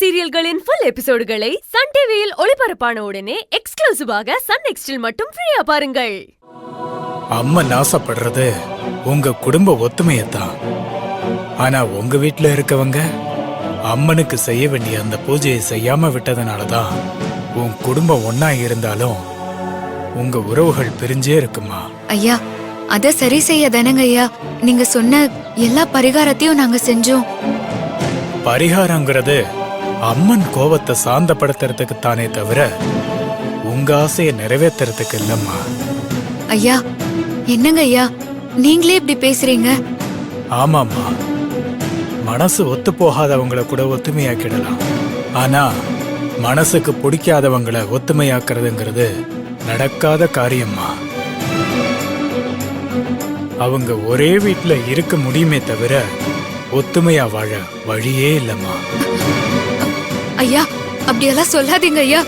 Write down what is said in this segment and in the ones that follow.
சீரியல்களின் full எபிசோடுகளை Sun டிவியில் ஒளிபரப்பான உடனே எக்ஸ்க்ளூசிவாக சன் நெக்ஸ்டில் மட்டும் ஃப்ரீயா பாருங்கள். அம்மன் ஆசைப்படுறது உங்க குடும்ப ஒத்துமையத்தான். ஆனா உங்க வீட்டுல இருக்கவங்க அம்மனுக்கு செய்ய வேண்டிய அந்த பூஜையை செய்யாம விட்டதுனாலதான் உன் குடும்பம் ஒன்னா இருந்தாலும் உங்க உறவுகள் பிரிஞ்சே இருக்குமா? ஐயா, அத சரி செய்ய தானங்க ஐயா நீங்க சொன்ன எல்லா பரிகாரத்தையும் நாங்க செஞ்சோம். பரிகாரங்கிறது அம்மன் கோபத்தை சாந்தப்படுத்துறதுக்கு தானே தவிர உங்க ஆசையை நிறைவேற்றுறதுக்கு இல்லம்மா. ஐயா, என்னங்க ஐயா நீங்களே இப்படி பேசுறீங்க? ஆமாம்மா, மனசு ஒத்து போகாதவங்களை கூட ஒத்துமையாக்கிடலாம். ஆனா மனசுக்கு பிடிக்காதவங்களை ஒத்துமையாக்குறதுங்கிறது நடக்காத காரியம்மா. அவங்க ஒரே வீட்டுல இருக்க முடியுமே தவிர ஒத்துமையா வாழ வழியே இல்லம்மா. ஐயா, அப்படியெல்லாம் சொல்லாதீங்க ஐயா.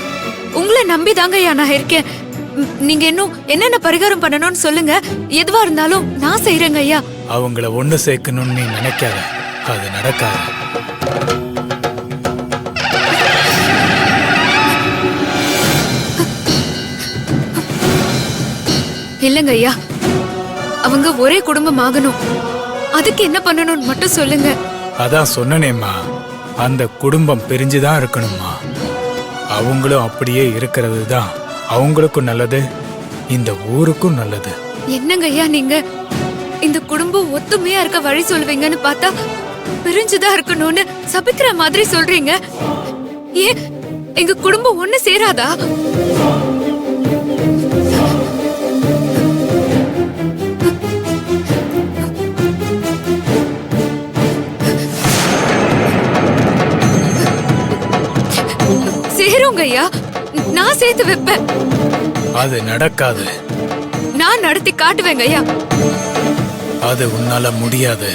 உங்களை நம்பிதாங்க ஐயா நான் இருக்கேன். நீங்க இன்னும் என்னென்ன பரிகாரம் பண்ணணும்னு சொல்லுங்க. எதுவா இருந்தாலும் நான் செய்யறேங்க ஐயா. அவங்கள ஒண்ணு சேர்க்கணும்னு நீ நினைக்காத, அது நடக்காது. இல்லங்க ஐயா, அவங்க ஒரே குடும்பம் ஆகணும். அதுக்கு என்ன பண்ணணும்னு மட்டும் சொல்லுங்க. அதான் சொன்னனேம்மா, அந்த குடும்பம் பிரிஞ்சுதான் இருக்கணும்மா. அவங்களும் அப்படியே இருக்கிறது தான் அவங்களுக்கும் நல்லது, இந்த ஊருக்கும் நல்லது. என்னங்க ஐயா நீங்க இந்த குடும்பம் ஒத்துமையா இருக்க வழி சொல்லுவீங்கன்னு பார்த்தா பிரிஞ்சுதான் இருக்கணும்னு சபிக்கிற மாதிரி சொல்றீங்க. ஏன் எங்க குடும்பம் ஒண்ணு சேராதா? சேருங்க ஐயா, நான் சேர்த்து வைப்பேன். அது நடக்காது. நான் நடத்தி காட்டுவேங்க ஐயா. அது உன்னால முடியாது.